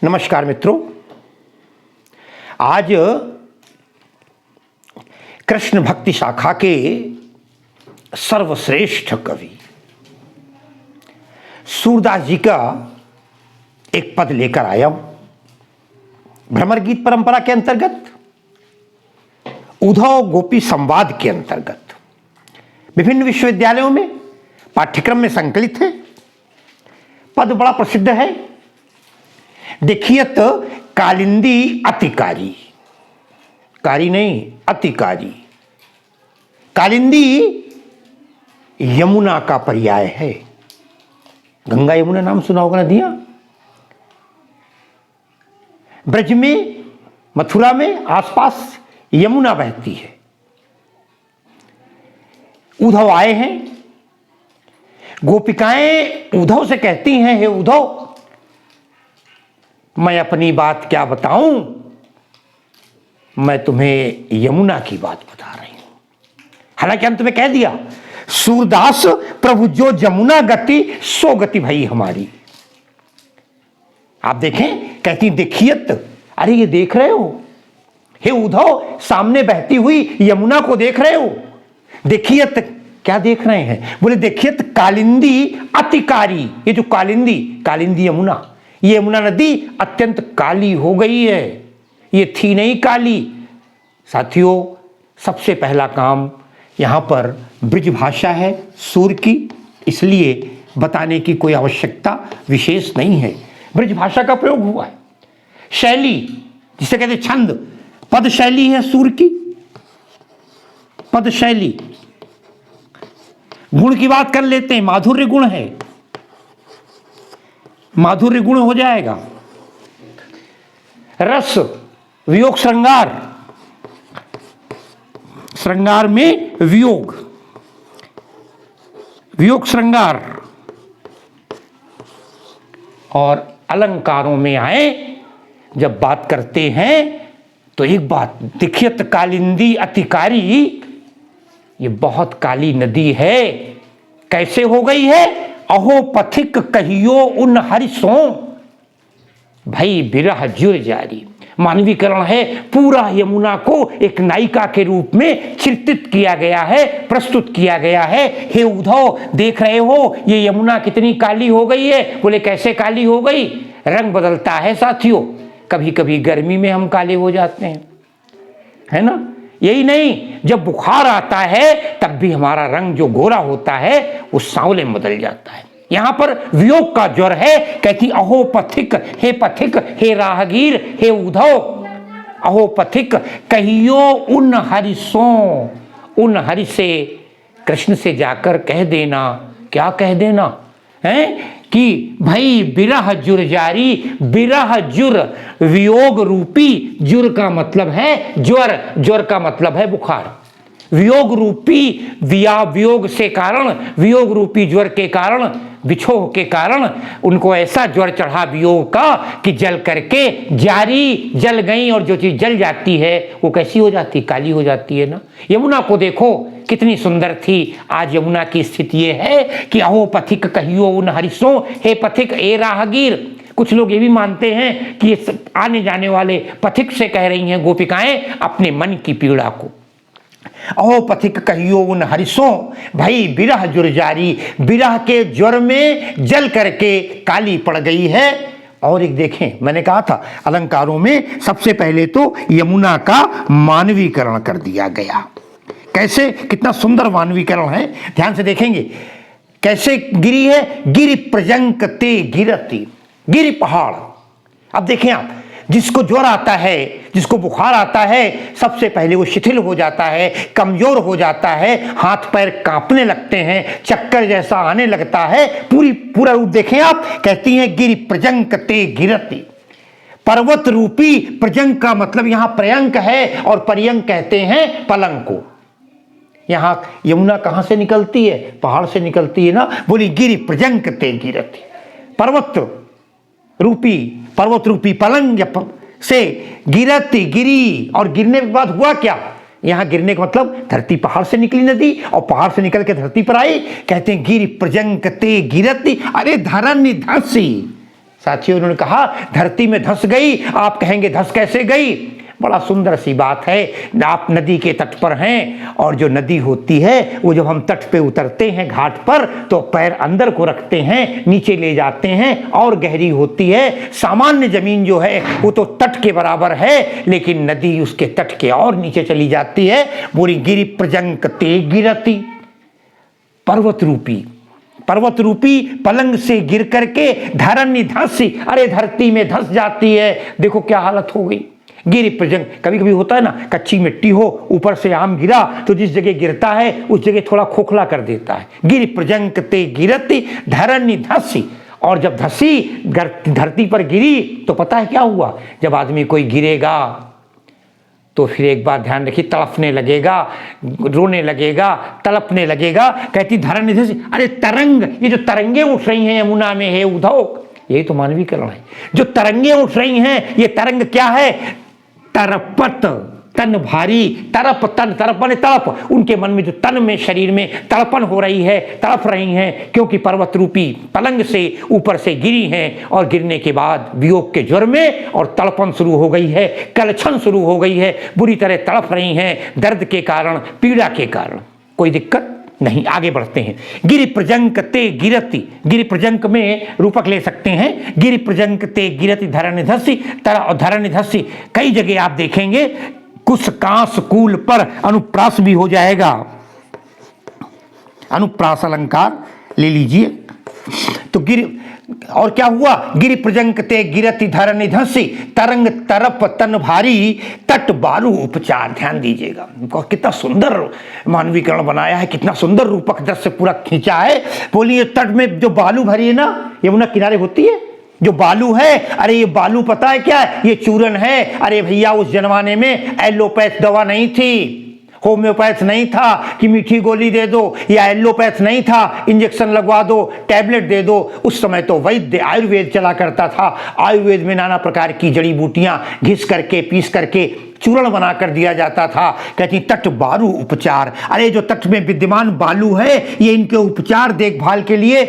नमस्कार मित्रों, आज कृष्ण भक्ति शाखा के सर्वश्रेष्ठ कवि सूरदास जी का एक पद लेकर आया हूं। भ्रमर गीत परंपरा के अंतर्गत उद्धव गोपी संवाद के अंतर्गत विभिन्न विश्वविद्यालयों में पाठ्यक्रम में संकलित है। पद बड़ा प्रसिद्ध है। देखियत कालिंदी अतिकारी, कारी नहीं अतिकारी। कालिंदी यमुना का पर्याय है। गंगा यमुना नाम सुना होगा नदियां। ब्रज में, मथुरा में आसपास यमुना बहती है। उद्धव आए हैं। गोपिकाएं उद्धव से कहती हैं, हे उद्धव, मैं अपनी बात क्या बताऊं, मैं तुम्हें यमुना की बात बता रही हूं। हालांकि अंत में कह दिया, सूरदास प्रभु जो जमुना गति सो गति भई हमारी। आप देखें, कहती देखियत, अरे ये देख रहे हो, हे उद्धव, सामने बहती हुई यमुना को देख रहे हो। देखियत क्या देख रहे हैं? बोले देखियत कालिंदी अतिकारी। ये जो कालिंदी यमुना, ये यमुना नदी अत्यंत काली हो गई है। ये थी नहीं काली। साथियों, सबसे पहला काम यहां पर ब्रज भाषा है सूर की, इसलिए बताने की कोई आवश्यकता विशेष नहीं है। ब्रज भाषा का प्रयोग हुआ है। शैली, जिसे कहते छंद, पद शैली है सूर की। पद शैली, गुण की बात कर लेते हैं, माधुर्य गुण है, माधुर्य गुण हो जाएगा। रस, वियोग श्रृंगार, श्रृंगार में वियोग, वियोग श्रृंगार। और अलंकारों में आए जब बात करते हैं तो एक बात, दिखियत कालिंदी अतिकारी, ये बहुत काली नदी है। कैसे हो गई है? अहो पथिक कहियो उन हरिसों, भाई बिरह जुर जारी। मानवीकरण है। पूरा यमुना को एक नायिका के रूप में चित्रित किया गया है, प्रस्तुत किया गया है। हे उद्धव, देख रहे हो ये यमुना कितनी काली हो गई है। बोले कैसे काली हो गई? रंग बदलता है साथियों। कभी कभी गर्मी में हम काले हो जाते हैं, है ना। यही नहीं, जब बुखार आता है तब भी हमारा रंग जो गोरा होता है वो सांवले में बदल जाता है। यहां पर वियोग का ज्वर है। कहती अहो पथिक, हे राहगीर, हे उद्धव, अहो पथिक कहियो उन हरिसों। उन हरि से, कृष्ण से जाकर कह देना। क्या कह देना है? कि भाई बिरह जुर जारी। बिरह जुर, वियोग रूपी, जुर का मतलब है ज्वर, ज्वर का मतलब है बुखार। वियोग रूपी वियोग से कारण, वियोग रूपी ज्वर के कारण, बिछोह के कारण उनको ऐसा ज्वर चढ़ा वियोग का कि जल करके जारी, जल गई। और जो चीज जल जाती है वो कैसी हो जाती? काली हो जाती है ना। यमुना को देखो कितनी सुंदर थी, आज यमुना की स्थिति ये है कि अहो पथिक कहियो उन हरिसों, हे पथिक ए राहगीर। कुछ लोग ये भी मानते हैं कि ये आने जाने वाले पथिक से कह रही हैं गोपिकाएं अपने मन की पीड़ा को। अहो पथिक कहियो उन हरिसों, भाई बिरह जुर जारी। बिरह के ज्वर में जल करके काली पड़ गई है। और एक देखें, मैंने कहा था अलंकारों में सबसे पहले तो यमुना का मानवीकरण कर दिया गया। कैसे, कितना सुंदर मानवीकरण है, ध्यान से देखेंगे। कैसे गिरी है? गिरि प्रजंकते गिरती। गिरि पहाड़। अब देखें आप, जिसको ज्वर आता है, जिसको बुखार आता है, सबसे पहले वो शिथिल हो जाता है, कमजोर हो जाता है, हाथ पैर कांपने लगते हैं, चक्कर जैसा आने लगता है। पूरा रूप देखें आप। कहती हैं गिरि प्रजंकते गिरती। पर्वत रूपी, प्रजंक का मतलब यहां पर्यंक है, और पर्यंक कहते हैं पलंग को। यहां यमुना कहां से निकलती है? पहाड़ से निकलती है ना। बोली गिरि प्रजंकते गिरती। पर्वत रूपी पलंग से गिरती, गिरी। और गिरने के बाद हुआ क्या? यहां गिरने का मतलब धरती, पहाड़ से निकली नदी और पहाड़ से निकल के धरती पर आई। कहते हैं गिरि प्रजंकते गिरती। अरे धरनी धसी, साथियों, उन्होंने कहा धरती में धंस गई, आप कहेंगे धंस कैसे गई? बड़ा सुंदर सी बात है। आप नदी के तट पर हैं और जो नदी होती है वो जब हम तट पे उतरते हैं घाट पर तो पैर अंदर को रखते हैं, नीचे ले जाते हैं और गहरी होती है। सामान्य जमीन जो है वो तो तट के बराबर है, लेकिन नदी उसके तट के और नीचे चली जाती है। बोली गिरि प्रजंकते गिरति, पर्वत रूपी पलंग से गिर करके धरनी धंसी, अरे धरती में धंस जाती है। देखो क्या हालत हो गई। गिरि प्रजंक, कभी कभी होता है ना, कच्ची मिट्टी हो, ऊपर से आम गिरा तो जिस जगह गिरता है उस जगह थोड़ा खोखला कर देता है। गिरि प्रजंकते गिरति धरनी धंसी, और जब धंसी धरती पर गिरी तो पता है क्या हुआ? जब आदमी कोई गिरेगा तो फिर एक बात ध्यान रखिए, तड़पने लगेगा, रोने लगेगा, तड़पने लगेगा। कहती धरनी धंसी, अरे तरंग, ये जो तरंगे उठ रही हैं यमुना में, है उद्धव, यही तो मानवीकरण है। जो तरंगे उठ रही हैं, ये तरंग क्या है? तरपत, तन भारी, तरप, तन तरपन तड़प, उनके मन में जो तन में शरीर में तड़पन हो रही है, तड़प रही हैं, क्योंकि पर्वत रूपी पलंग से ऊपर से गिरी हैं और गिरने के बाद वियोग के ज्वर में और तड़पन शुरू हो गई है, कलछन शुरू हो गई है, बुरी तरह तड़प रही हैं दर्द के कारण, पीड़ा के कारण। कोई दिक्कत नहीं, आगे बढ़ते हैं। गिरि प्रजंकते गिरति, गिरि प्रजंक में रूपक ले सकते हैं, गिरि प्रजंकते गिरति धरनी धंसी, धरनी धंसी कई जगह आप देखेंगे कुछ कांस कूल पर अनुप्रास भी हो जाएगा। अनुप्रास अलंकार ले लीजिए। तो गिरि, और क्या हुआ? गिरि प्रजंकते गिरति धरनी धंसी, तरंग तरप तन भारी, तट बालू उपचार। ध्यान दीजिएगा, कितना सुंदर मानवीकरण बनाया है, कितना सुंदर रूपक दृश्य पूरा खींचा है। बोलिए तट में जो बालू भरी है ना, यमुना किनारे होती है जो बालू है, अरे ये बालू पता है क्या है? ये चूरन है। अरे भैया उस जमाने में एलोपैथ दवा नहीं थी, होम्योपैथ नहीं था कि मीठी गोली दे दो, या एलोपैथ नहीं था इंजेक्शन लगवा दो, टैबलेट दे दो। उस समय तो वैद्य आयुर्वेद चला करता था। आयुर्वेद में नाना प्रकार की जड़ी बूटियां घिस करके पीस करके चूर्ण बना कर दिया जाता था। कहती तट बालू उपचार, अरे जो तट में विद्यमान बालू है ये इनके उपचार देखभाल के लिए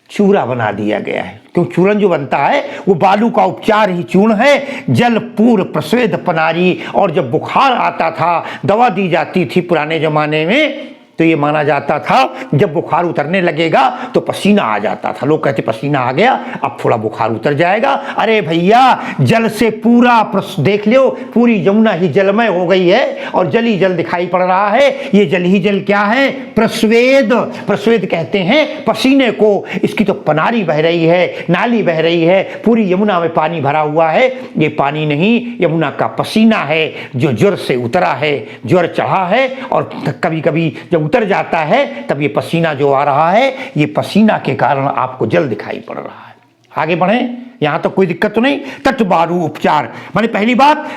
चूरा बना दिया गया है। क्यों? चूर्ण जो बनता है वो बालू का उपचार ही चूर्ण है। जल पूर प्रस्वेद पनारी, और जब बुखार आता था दवा दी जाती थी पुराने जमाने में, तो ये माना जाता था जब बुखार उतरने लगेगा तो पसीना आ जाता था। लोग कहते पसीना आ गया, अब थोड़ा बुखार उतर जाएगा। अरे भैया जल से पूरा देख लो, पूरी यमुना ही जलमय हो गई है और जल ही जल दिखाई पड़ रहा है। ये जल ही जल क्या है? प्रस्वेद, प्रस्वेद कहते हैं पसीने को। इसकी तो पनारी बह रही है, नाली बह रही है, पूरी यमुना में पानी भरा हुआ है। ये पानी नहीं, यमुना का पसीना है जो ज्वर से उतरा है, ज्वर चढ़ा है, और कभी कभी जब उतर जाता है तब ये पसीना जो आ रहा है, ये पसीना के कारण आपको जल दिखाई पड़ रहा है। आगे बढ़ें, यहां तो कोई दिक्कत तो नहीं। तट बालू उपचार माने पहली बात,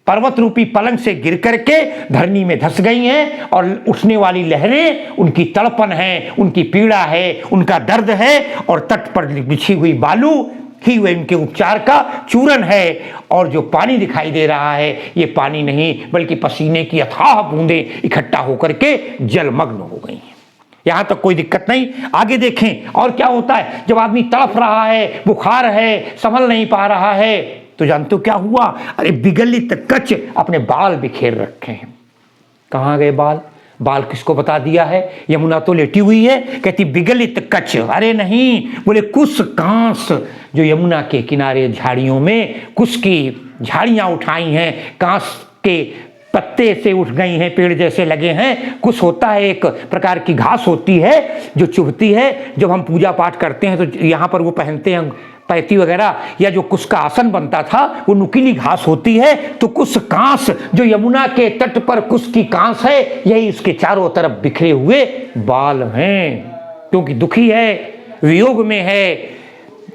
पर्वत रूपी पलंग से गिर करके धरनी में धंस गई हैं और उठने वाली लहरें उनकी तड़पन है, उनकी पीड़ा है, उनका दर्द है, और तट पर बिछी हुई बालू ही हुए इनके उपचार का चूरन है। और जो पानी दिखाई दे रहा है ये पानी नहीं बल्कि पसीने की अथाह बूंदें इकट्ठा होकर के जलमग्न हो गई हैं। यहां तक कोई दिक्कत नहीं। आगे देखें और क्या होता है। जब आदमी तड़प रहा है, बुखार है, संभल नहीं पा रहा है, तो जानते हो क्या हुआ? अरे विगलित कच अपने बाल बिखेर रखे हैं। कहां गए बाल? बाल किसको बता दिया है? यमुना तो लेटी हुई है। कहती विगलित कच, अरे नहीं, बोले कुश कांस, जो यमुना के किनारे झाड़ियों में कुश की झाड़ियां उठाई हैं, कांस के पत्ते से उठ गई हैं, पेड़ जैसे लगे हैं। कुश होता है एक प्रकार की घास होती है जो चुभती है। जब हम पूजा पाठ करते हैं तो यहाँ पर वो पहनते हैं पैती वगैरह, या जो कुश का आसन बनता था वो नुकीली घास होती है। तो कुश कांस, जो यमुना के तट पर कुश की कांस है, यही उसके चारों तरफ बिखरे हुए बाल हैं, क्योंकि दुखी है, वियोग में है।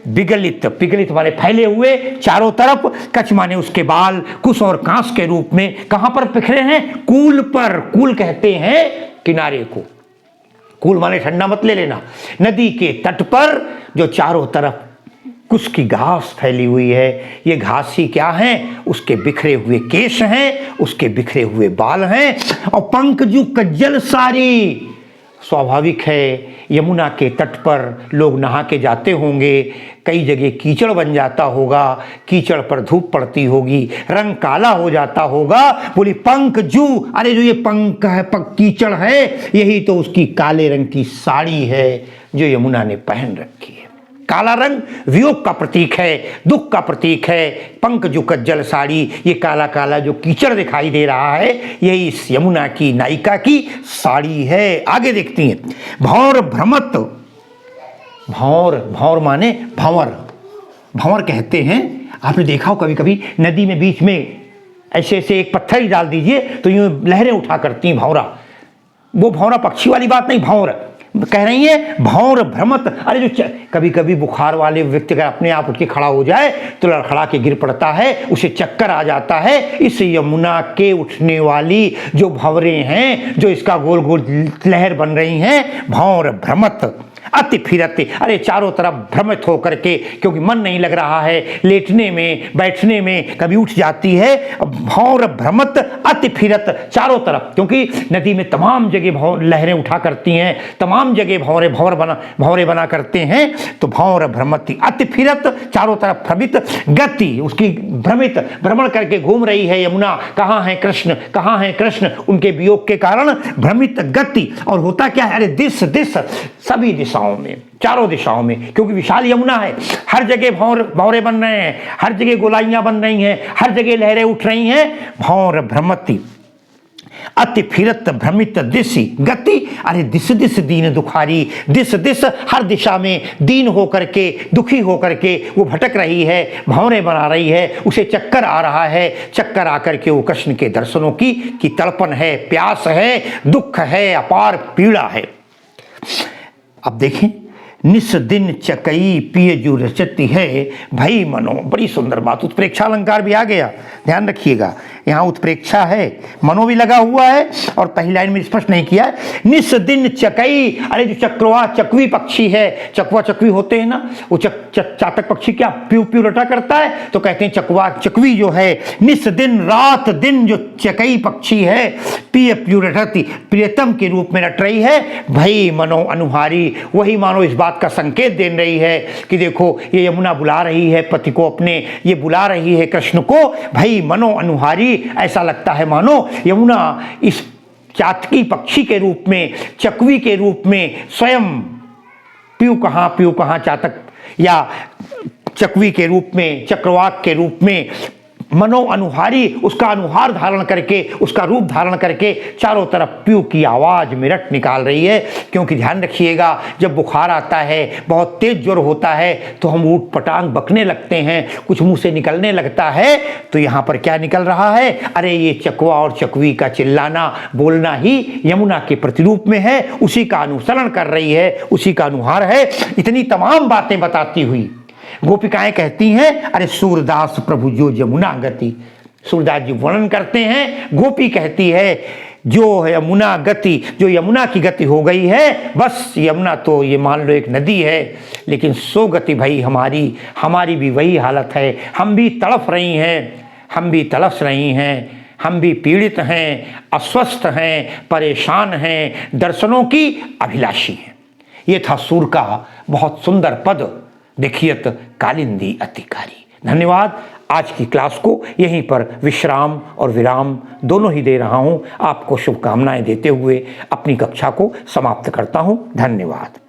विगलित, पिगलित माने फैले हुए चारों तरफ, कच माने उसके बाल कुश और कांस के रूप में कहां पर बिखरे हैं? कूल पर। कूल कहते हैं किनारे को। कूल माने ठंडा मत ले लेना। नदी के तट पर जो चारों तरफ कुश की घास फैली हुई है, ये घास ही क्या है? उसके बिखरे हुए केश हैं, उसके बिखरे हुए बाल हैं। और पंख जो कज्जल सारी, स्वाभाविक है, यमुना के तट पर लोग नहा के जाते होंगे, कई जगह कीचड़ बन जाता होगा, कीचड़ पर धूप पड़ती होगी, रंग काला हो जाता होगा। बोली पंख जू, अरे जो ये पंख है, कीचड़ है, यही तो उसकी काले रंग की साड़ी है जो यमुना ने पहन रखी है। काला रंग वियोग का प्रतीक है, दुख का प्रतीक है। पंख जो कज्जल साड़ी, ये काला काला जो कीचड़ दिखाई दे रहा है, यही इस यमुना की नायिका की साड़ी है। आगे देखती हैं, भौर भ्रमत, भौर, भौर माने भंवर, भंवर कहते हैं। आपने देखा हो कभी कभी नदी में बीच में ऐसे ऐसे एक पत्थर ही डाल दीजिए तो यूं लहरें उठा करती हैं भौरा। वो भौरा पक्षी वाली बात नहीं, भौर कह रही है, भौर भ्रमत। अरे जो कभी कभी बुखार वाले व्यक्ति का अपने आप उठ के खड़ा हो जाए तो लड़खड़ा के गिर पड़ता है, उसे चक्कर आ जाता है। इस यमुना के उठने वाली जो भंवरें हैं, जो इसका गोल गोल लहर बन रही हैं, भौर भ्रमत अति फिरते, अरे चारों तरफ भ्रमित होकर के, क्योंकि मन नहीं लग रहा है, लेटने में बैठने में कभी उठ जाती है। भौर भ्रमत अति फिरत, चारों तरफ, क्योंकि नदी में तमाम जगह लहरें उठा करती हैं, तमाम जगह भौरे बना करते हैं। तो भौर भ्रमति अति फिरत, चारों तरफ भ्रमित, गति उसकी भ्रमित, भ्रमण करके घूम रही है यमुना। कहाँ है कृष्ण, कहाँ है कृष्ण, उनके वियोग के कारण भ्रमित गति। और होता क्या है, अरे दिस दिस, सभी दिशाओं में, चारों दिशाओं में, क्योंकि विशाल यमुना है, हर जगह भौरे बन रहे हैं, हर जगह गोलाइयां बन रही हैं, हर जगह लहरें उठ रही हैं। भौर भ्रमति अति फिरत भ्रमित दिशि गति, अरे this this Deen दुखारी, this this हर दिशा में दीन होकर के, दुखी होकर के वो भटक रही है, भंवरे बना रही है, उसे चक्कर आ रहा है। चक्कर आकर के वो कृष्ण के दर्शनों की तड़पन है, प्यास है, दुख है, अपार पीड़ा है। अब देखें, निस दिन चकई पिय जो रचती है भई मनो, बड़ी सुंदर बात, उत्प्रेक्षा अलंकार भी आ गया, ध्यान रखिएगा। यहाँ उत्प्रेक्षा है, मनो भी लगा हुआ है, और पहली लाइन में स्पष्ट नहीं किया है। निस दिन चकई, अरे जो चक्रवा चकवी पक्षी है, चकवा चकवी होते हैं ना, वो चातक पक्षी क्या प्यू प्यू रटा करता है, तो कहते हैं चकवा चकवी जो है, निस दिन रात दिन जो चकई पक्षी है, पिय प्यू रटती, प्रियतम के रूप में रट रही है। भई मनो अनुहारी, वही मानो इस बात का संकेत दे रही है कि देखो ये यमुना बुला रही है पति को अपने, ये बुला रही है कृष्ण को। भई मनो अनुहारी, ऐसा लगता है मानो यमुना इस चातकी पक्षी के रूप में, चकवी के रूप में स्वयं प्यू कहाँ चातक या चकवी के रूप में, चक्रवाक के रूप में, मनो अनुहारी, उसका अनुहार धारण करके, उसका रूप धारण करके चारों तरफ प्यू की आवाज में रट निकाल रही है। क्योंकि ध्यान रखिएगा, जब बुखार आता है, बहुत तेज ज्वर होता है, तो हम ऊट पटांग बकने लगते हैं, कुछ मुंह से निकलने लगता है। तो यहाँ पर क्या निकल रहा है, अरे ये चकवा और चकवी का चिल्लाना बोलना ही यमुना के प्रतिरूप में है, उसी का अनुसरण कर रही है, उसी का अनुहार है। इतनी तमाम बातें बताती हुई गोपिकाएं कहती हैं, अरे सूरदास प्रभु जो यमुना गति, सूरदास जी वर्णन करते हैं, गोपी कहती है जो यमुना गति, जो यमुना की गति हो गई है, बस यमुना तो ये मान लो एक नदी है, लेकिन सो गति भाई हमारी भी वही हालत है। हम भी तड़फ रही हैं, हम भी तड़फ रही हैं, हम भी पीड़ित हैं, अस्वस्थ हैं, परेशान हैं, दर्शनों की अभिलाषी हैं। ये था सूर का बहुत सुंदर पद, देखियत कालिंदी अतिकारी। धन्यवाद। आज की क्लास को यहीं पर विश्राम और विराम दोनों ही दे रहा हूं। आपको शुभकामनाएं देते हुए अपनी कक्षा को समाप्त करता हूं। धन्यवाद।